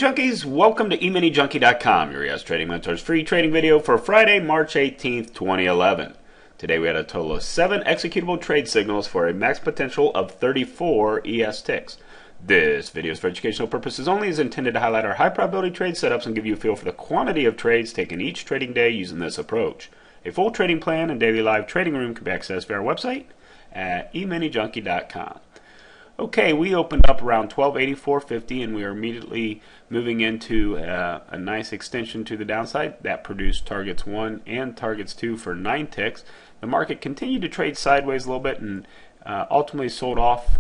Junkies, welcome to EminiJunkie.com, your ES Trading Mentor's free trading video for Friday, March 18th, 2011. Today we had a total of 7 executable trade signals for a max potential of 34 ES ticks. This video is for educational purposes only, is intended to highlight our high probability trade setups and give you a feel for the quantity of trades taken each trading day using this approach. A full trading plan and daily live trading room can be accessed via our website at EminiJunkie.com. Okay, we opened up around 1284.50 and we are immediately moving into a nice extension to the downside. That produced targets 1 and targets 2 for 9 ticks. The market continued to trade sideways a little bit and ultimately sold off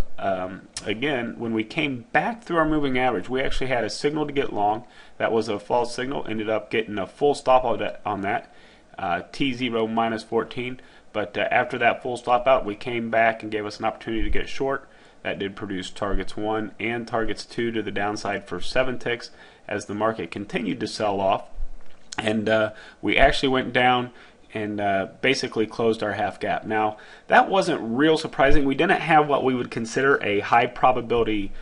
again. When we came back through our moving average, we actually had a signal to get long. That was a false signal. Ended up getting a full stop on that. T0 minus 14. But after that full stop out, we came back and gave us an opportunity to get short. That did produce targets 1 and targets 2 to the downside for 7 ticks as the market continued to sell off. And we actually went down and basically closed our half gap. Now, that wasn't real surprising. We didn't have what we would consider a high probability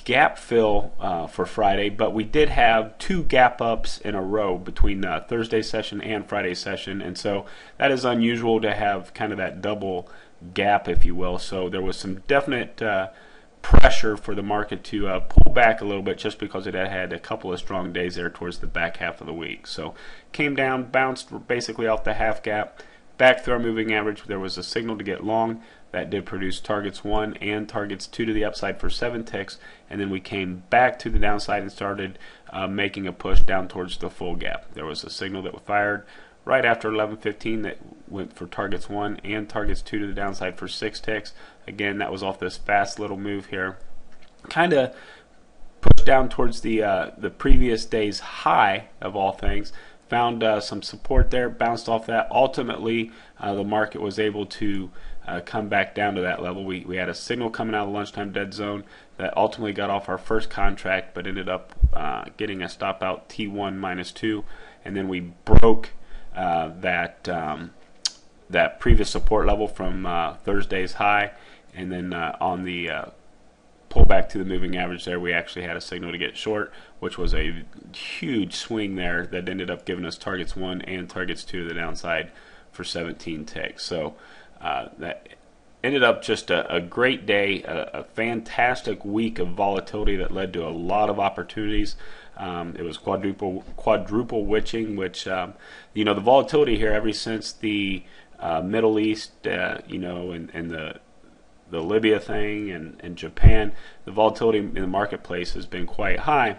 gap fill for Friday, but we did have 2 gap ups in a row between Thursday session and Friday session, and so that is unusual to have kind of that double gap, if you will. So there was some definite pressure for the market to pull back a little bit, just because it had a couple of strong days there towards the back half of the week. So came down, bounced basically off the half gap, back through our moving average. There was a signal to get long. That did produce targets 1 and targets 2 to the upside for 7 ticks, and then we came back to the downside and started making a push down towards the full gap. There was a signal that was fired right after 11:15 that went for targets 1 and targets 2 to the downside for 6 ticks. Again, that was off this fast little move here. Kind of pushed down towards the previous day's high of all things. Found some support there, bounced off that. Ultimately, the market was able to come back down to that level. We had a signal coming out of the lunchtime dead zone that ultimately got off our first contract, but ended up getting a stop out T1 minus 2, and then we broke that previous support level from Thursday's high, and then on the pullback to the moving average there, we actually had a signal to get short, which was a huge swing there that ended up giving us targets 1 and targets 2 to the downside for 17 ticks. So that ended up just a great day, a fantastic week of volatility that led to a lot of opportunities. It was quadruple witching, which you know, the volatility here ever since the Middle East, you know, and the Libya thing and Japan, the volatility in the marketplace has been quite high,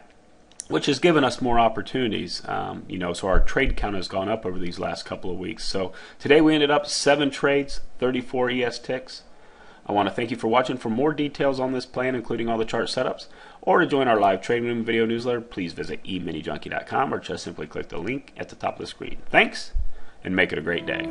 which has given us more opportunities. You know, so our trade count has gone up over these last couple of weeks. So today we ended up 7 trades, 34 ES ticks. I want to thank you for watching. For more details on this plan, including all the chart setups, or to join our live trading room video newsletter, please visit EminiJunkie.com or just simply click the link at the top of the screen. Thanks, and make it a great day.